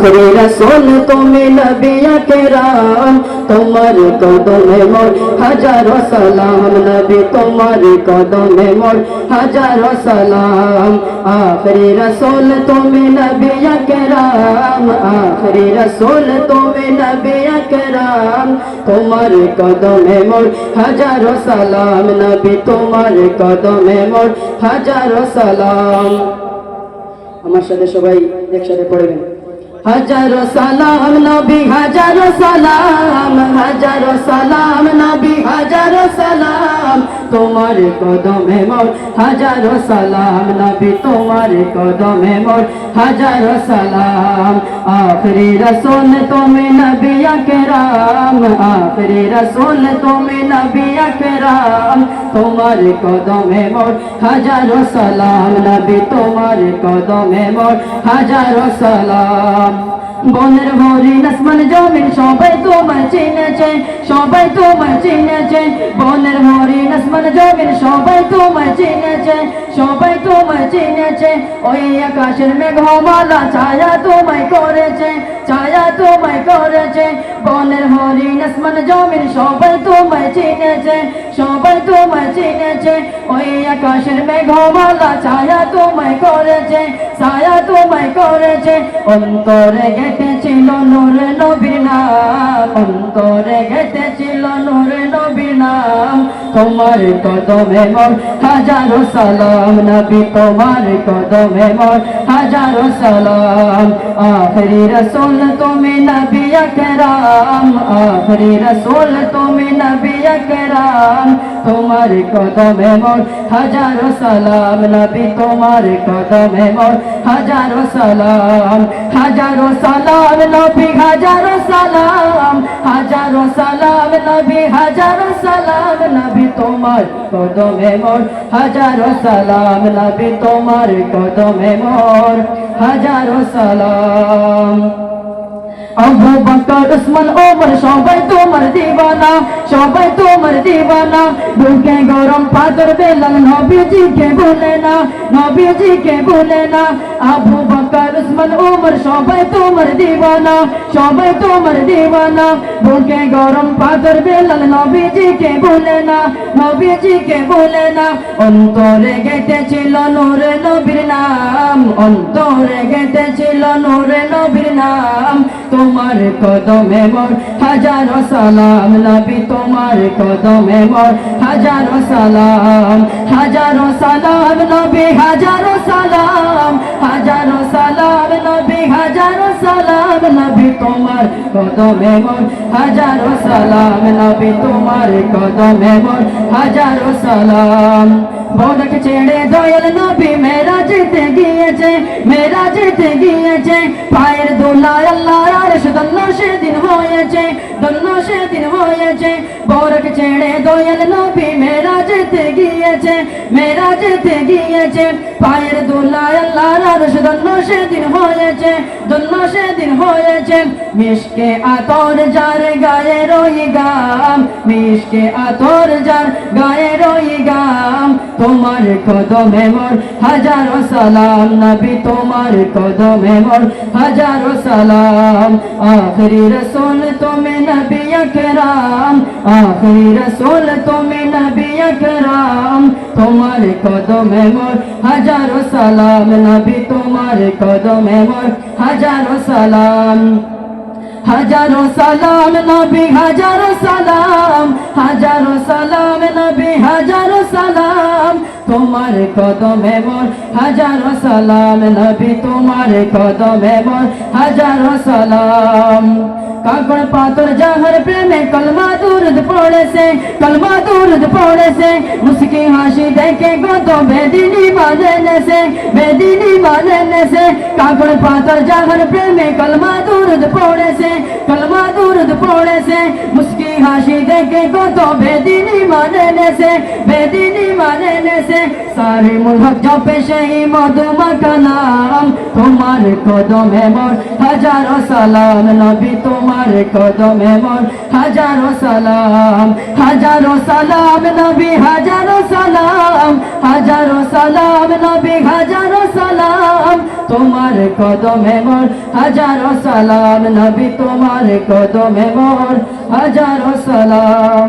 আখরি রাসূল তুমি নবী আকরাম তোমার কদমে মোর হাজারো সালাম নবী তোমার কদমে মোর হাজারো সালাম আখরি রাসূল তুমি নবী আকরাম আখরি রাসূল তুমি নবী আকরাম তোমার কদমে মোর হাজারো সালাম নবী তোমার কদমে মোর হাজারো সালাম আমার সাথে সবাই একসাথে পড়বেন হাজারো সালাম নবী হাজারো সালাম নবী হাজারো সালাম তোমার কদমে মোর হাজারো সালাম নবী তোমার কদমে মোর হাজারো সালাম আখরি রাসূল তুমি নবী আকরাম আখরি রাসূল তুমি নবী আকরাম তোমার কদমে মোর হাজারো সালাম নবী তোমার কদমে মোর হাজারো সালাম বনের হরিণ আসমান জমিন সবাই তোমায় চিনেছে সবাই তোমায় চিনেছে বনের হরিণ আসমান জমিন সবাই তোমায় চিনেছে সবাই তোমায় চিনেছে ওই আকাশের মেঘমালা ছায়া তোমায় করেছে ছায়া তোমায় করেছে বনের হরিণ আসমান জমিন সবাই তোমায় চিনেছে সবাই তোমায় চিনেছে ওই আকাশের মেঘমালা ছায়া তোমায় করেছে ছায়া তোমায় করেছে অন্তরে গেঁথেছিল নূরে নবীর নাম অন্তরে গেঁথেছিল নূরে নবীর নাম তোমার কদমে মোর হাজারো সালাম নবী তোমার কদমে মোর হাজারো সালাম আখরি রাসূল তুমি নবী আকরাম আখরি রাসূল তুমি নবী আকরাম তোমার কদমে মোর হাজারো সালাম নবী তোমার কদমে মোর হাজারো সালাম নবী হাজারো সালাম নবী হাজারো সালাম নবী তোমার কদমে মোর হাজারো সালাম নবী তোমার কদমে মোর হাজারো সালাম আবু বকর উসমান ওমর সবাই তোমার দিওয়ানা সবাই তোমার দিওয়ানা বুকে গরম পাথর বেলাল নবীজিকে ভুলে না নবীজিকে ভুলে না আবু বকর উসমান ওমর সবাই তোমার দিওয়ানা সবাই তোমার দিওয়ানা বুকে গরম পাথর বেলাল নবীজিকে ভুলে না নবীজিকে ভুলে না অন্তরে গেঁথেছিল নূরে নবীর নাম অন্তরে গেঁথেছিল নূরে নবীর নাম তোমার কদমে মোর হাজারো সালাম নবী তোমার কদমে মোর হাজারো সালাম নবী হাজারো সালাম নবী হাজারো সালাম নবী তোমার কদমে মোর হাজারো সালাম নবী তোমার কদমে মোর হাজারো সালাম বড়কে ছেড়ে দয়াল নবী মেরাজেতে গিয়েছে পায়ের দোলায় আল্লাহর আরশ ধন্য সেদিন হয়েছে বড়কে ছেড়ে দয়াল নবী মেরাজেতে গিয়েছে পায়ের দোলায় আল্লাহর আরশ ধন্য সেদিন হয়েছে মিশকে আতর যার গায়ে রই গাম মিশকে আতর যার গায়ে রই গাম তোমার কদমে মোর হাজারো সালাম নবী তোমার কদমে মোর হাজারো সালাম আখরি রাসূল তুমি নবী আকরাম আখরি রাসূল তুমি নবী আকরাম তোমার কদমে মোর হাজারো সালাম নবী তোমার কদমে মোর হাজারো সালাম নবী হাজারো সালাম নবী হাজারো সালাম তোমার কদমে মোর হাজারো সালাম নবী তোমার কদমে মোর হাজারো সালাম কাকড় পাথর যাহার প্রেমে কলমা দুরুদ পড়েছে মুস্কি হাসি দেখে কত বেদিনী মানে নেছে কাকড় পাথর যাহার প্রেমে কলমা দুরুদ দুরুদ পড়েছে কলমা দুরুদ পড়েছে মুস্কি হাসি দেখে কত বেদিনী মানে নেছে বেদিনী মানে নেছে সারি মুলহক জপে সেই মধুমাখা নাম তোমার কদমে মোর হাজারো সালাম নবী তোমার কদমে মোর হাজারো সালাম নবী হাজারো সালাম নবী হাজারো সালাম তোমার কদমে মোর হাজারো সালাম নবী তোমার কদমে মোর হাজারো সালাম